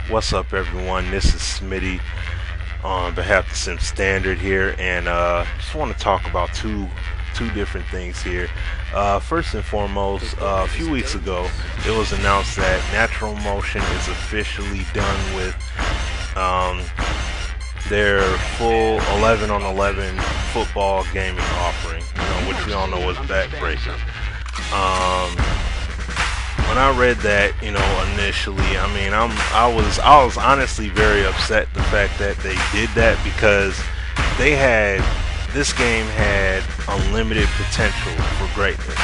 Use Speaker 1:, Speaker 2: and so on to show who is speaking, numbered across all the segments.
Speaker 1: What's up, everyone? This is Smitty on behalf of Sim Standard here, and just want to talk about two different things here. First and foremost, a few weeks ago, it was announced that Natural Motion is officially done with their full 11 on 11 football gaming offering, which we all know was Backbreaker. When I read that, initially, I was honestly very upset the fact that they did that, because this game had unlimited potential for greatness,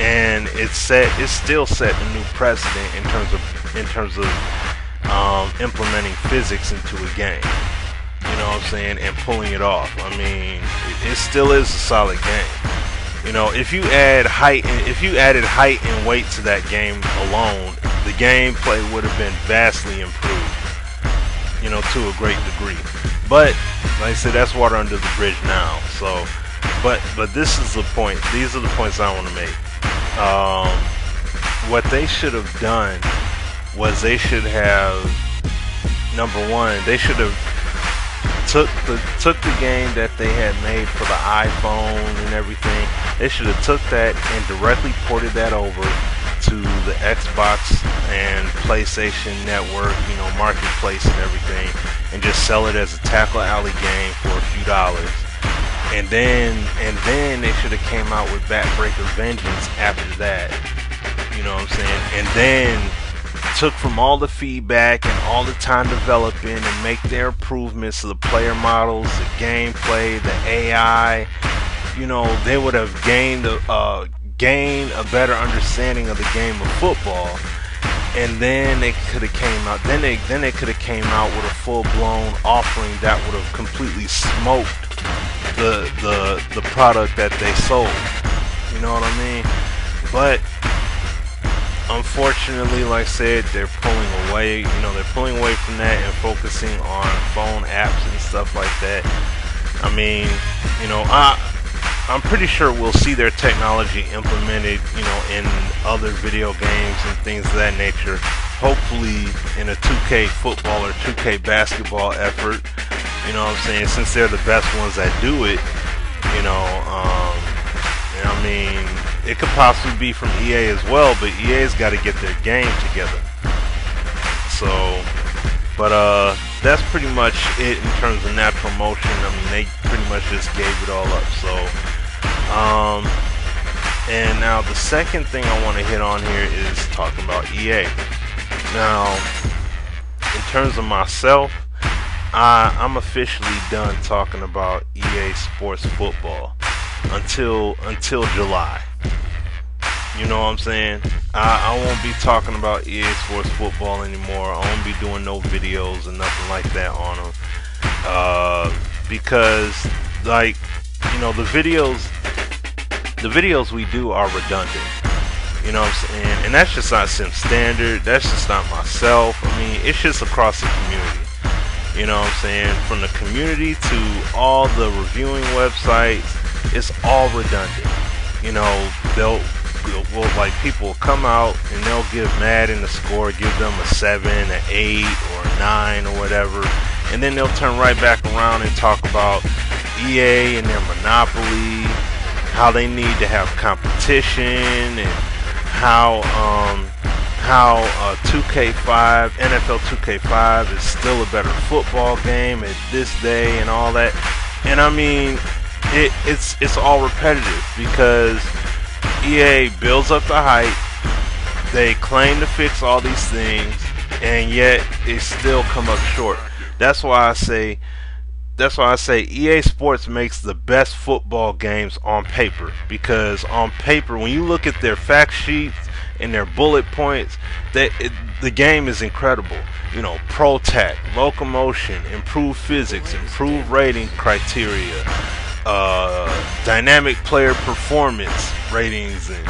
Speaker 1: and it still set a new precedent in terms of implementing physics into a game. You know what I'm saying, and pulling it off. It still is a solid game. If you added height and weight to that game alone, the gameplay would have been vastly improved, to a great degree. But like I said, that's water under the bridge now. So, but this is the point. These are the points I want to make. What they should have done was they should have, number one, they should have took the game that they had made for the iPhone and everything. They should have took that and directly ported that over to the Xbox and PlayStation Network, marketplace and everything, and just sell it as a tackle alley game for a few dollars. And then they should have came out with Backbreaker Vengeance after that. You know what I'm saying? And then took from all the feedback and all the time developing and make their improvements to the player models, the gameplay, the AI. They would have gained a better understanding of the game of football, and then they could have came out. Then they could have came out with a full-blown offering that would have completely smoked the product that they sold. You know what I mean? But unfortunately, like I said, they're pulling away. They're pulling away from that and focusing on phone apps and stuff like that. I'm pretty sure we'll see their technology implemented, in other video games and things of that nature. Hopefully in a 2K football or 2K basketball effort. You know what I'm saying? Since they're the best ones that do it, it could possibly be from EA as well, but EA's got to get their game together. So, but that's pretty much it in terms of Natural Motion. They pretty much just gave it all up. So, and now the second thing I want to hit on here is talking about EA. Now, in terms of myself, I'm officially done talking about EA Sports Football until July. You know what I'm saying? I won't be talking about EA Sports Football anymore. I won't be doing no videos and nothing like that on them. Because, the videos we do are redundant. You know what I'm saying? And that's just not Sim Standard. That's just not myself. It's just across the community. You know what I'm saying? From the community to all the reviewing websites, it's all redundant. People will come out and they'll give Madden a score, give them a 7, an 8, or a 9, or whatever, and then they'll turn right back around and talk about EA and their monopoly, how they need to have competition, and how 2K5, NFL 2K5 is still a better football game at this day and all that. And it's all repetitive, because EA builds up the hype, they claim to fix all these things, and yet they still come up short. That's why I say EA Sports makes the best football games on paper, because on paper, when you look at their fact sheets and their bullet points, the game is incredible. Pro Tac, locomotion, improved physics, improved rating criteria, dynamic player performance ratings, and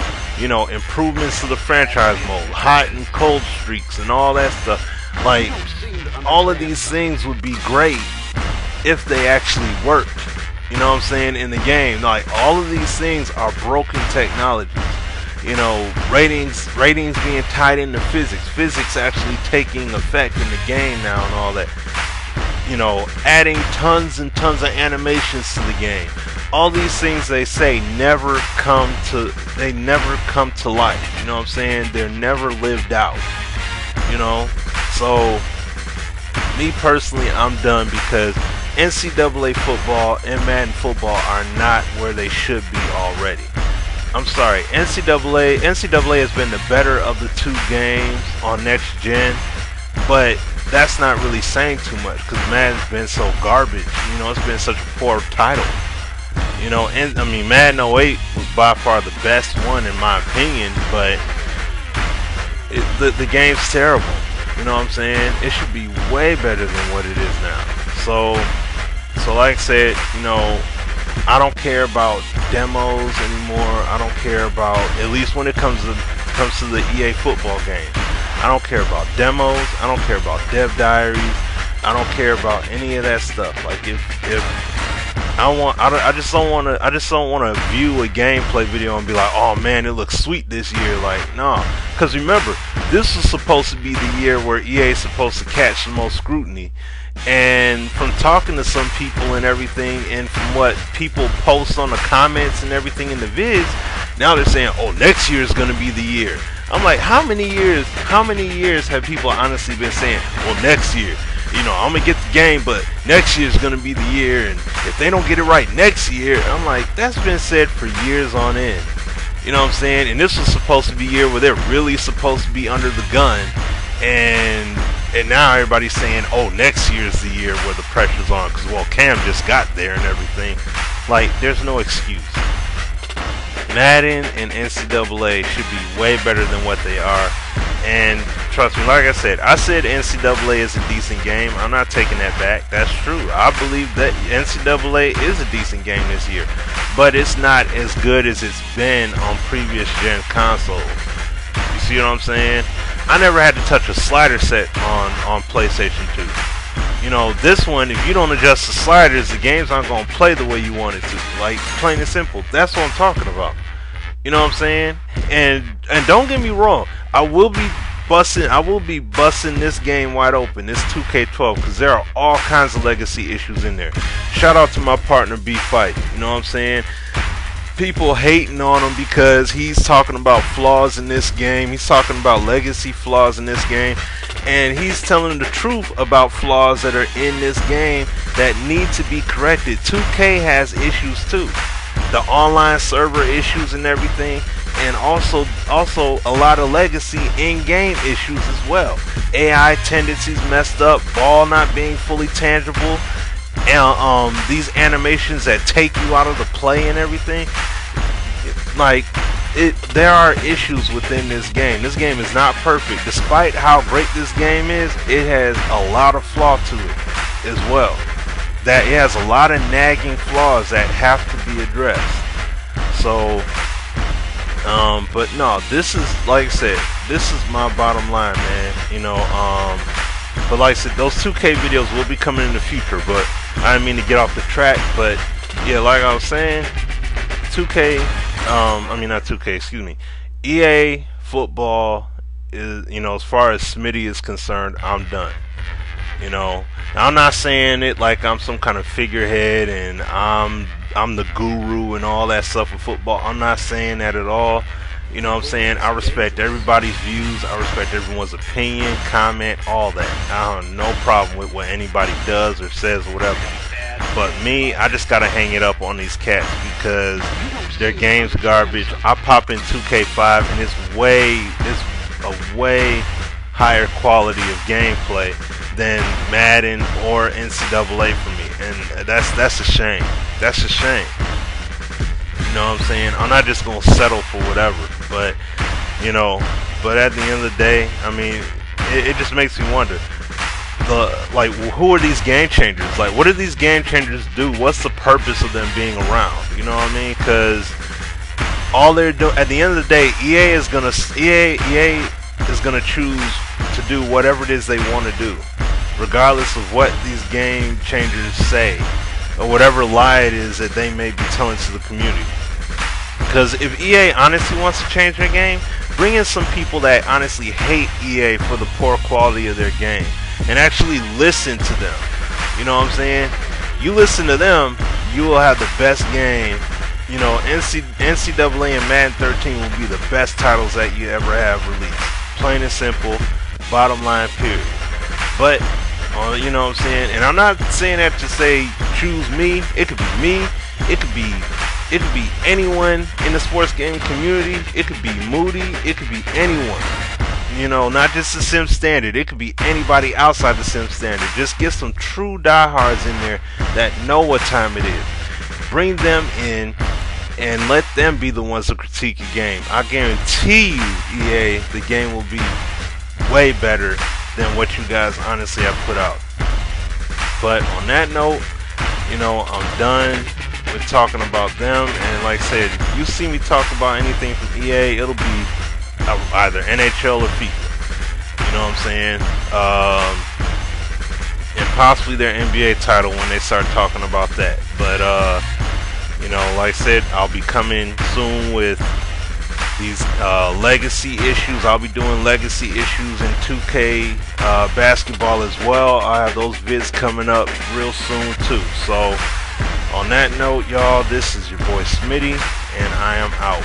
Speaker 1: improvements to the franchise mode, hot and cold streaks, and all that stuff. All of these things would be great if they actually worked. You know what I'm saying? In the game, all of these things are broken technologies. You know, ratings being tied into physics actually taking effect in the game now and all that. You know, adding tons and tons of animations to the game. All these things they say never come to life. You know what I'm saying? They're never lived out. You know? So me personally, I'm done because NCAA football and Madden football are not where they should be already. I'm sorry, NCAA has been the better of the two games on next gen, but that's not really saying too much because Madden's been so garbage. You know, it's been such a poor title. You know, and I mean, Madden 08 was by far the best one in my opinion, but the game's terrible. You know what I'm saying? It should be way better than what it is now. So like I said, you know, I don't care about demos anymore. I don't care about, at least when it comes to the EA football game. I don't care about demos. I don't care about dev diaries. I don't care about any of that stuff. Like if I just don't want to view a gameplay video and be like, oh man, it looks sweet this year. Like, no, because remember, this was supposed to be the year where EA is supposed to catch the most scrutiny. And from talking to some people and everything, and from what people post on the comments and everything in the vids, now they're saying, oh, next year is going to be the year. I'm like, how many years have people honestly been saying, well, next year, you know, I'm going to get the game, but next year is going to be the year, and if they don't get it right next year, I'm like, that's been said for years on end. You know what I'm saying? And this was supposed to be a year where they're really supposed to be under the gun, and now everybody's saying, oh, next year's the year where the pressure's on, because, well, Cam just got there and everything. Like, there's no excuse. Madden and NCAA should be way better than what they are. And trust me, like I said NCAA is a decent game. I'm not taking that back. That's true. I believe that NCAA is a decent game this year. But it's not as good as it's been on previous gen consoles. You see what I'm saying? I never had to touch a slider set on PlayStation 2. You know, this one, if you don't adjust the sliders, the game's not going to play the way you want it to. Like, plain and simple. That's what I'm talking about. You know what I'm saying? And don't get me wrong, I will be busting this game wide open, this 2K12, because there are all kinds of legacy issues in there. Shout out to my partner B Fight. You know what I'm saying? People hating on him because he's talking about flaws in this game. He's talking about legacy flaws in this game, and he's telling the truth about flaws that are in this game that need to be corrected. 2K has issues too, the online server issues and everything, and also a lot of legacy in-game issues as well. AI tendencies messed up, ball not being fully tangible, and these animations that take you out of the play and everything. Like, there are issues within this game. This game is not perfect. Despite how great this game is, it has a lot of flaw to it as well. That it has a lot of nagging flaws that have to be addressed. So, but no, this is, like I said, this is my bottom line, man. You know, but like I said, those 2K videos will be coming in the future, but I didn't mean to get off the track. But yeah, like I was saying, 2K, I mean not 2K, excuse me, EA football is, you know, as far as Smitty is concerned, I'm done. You know, now, I'm not saying it like I'm some kind of figurehead and I'm the guru and all that stuff with football. I'm not saying that at all. You know what I'm saying? I respect everybody's views. I respect everyone's opinion, comment, all that. I have no problem with what anybody does or says or whatever. But me, I just gotta hang it up on these cats because their game's garbage. I pop in 2K5 and it's a way higher quality of gameplay than Madden or NCAA for me, and that's a shame. That's a shame. You know what I'm saying? I'm not just gonna settle for whatever, but you know, but at the end of the day, I mean, it just makes me wonder. Like, who are these game changers? Like, what do these game changers do? What's the purpose of them being around? You know what I mean? Because all they're doing, at the end of the day, EA is gonna choose to do whatever it is they want to do, regardless of what these game changers say or whatever lie it is that they may be telling to the community. Because if EA honestly wants to change their game, bring in some people that honestly hate EA for the poor quality of their game, and actually listen to them. You know what I'm saying? You listen to them, you will have the best game. You know, NCAA and Madden 13 will be the best titles that you ever have released. Plain and simple, bottom line, period. But, you know what I'm saying? And I'm not saying that to say choose me. It could be me. It could be anyone in the sports game community. It could be Moody. It could be anyone. You know, not just the Sim Standard. It could be anybody outside the Sim Standard. Just get some true diehards in there that know what time it is. Bring them in and let them be the ones to critique your game. I guarantee you, EA, the game will be way better than what you guys honestly have put out. But on that note, you know, I'm done with talking about them. And like I said, if you see me talk about anything from EA, it'll be either NHL or FIFA. You know what I'm saying? And possibly their NBA title when they start talking about that. But you know, like I said, I'll be coming soon with these legacy issues. I'll be doing legacy issues in 2K basketball as well. I have those vids coming up real soon too. So on that note, y'all, this is your boy Smitty, and I am out.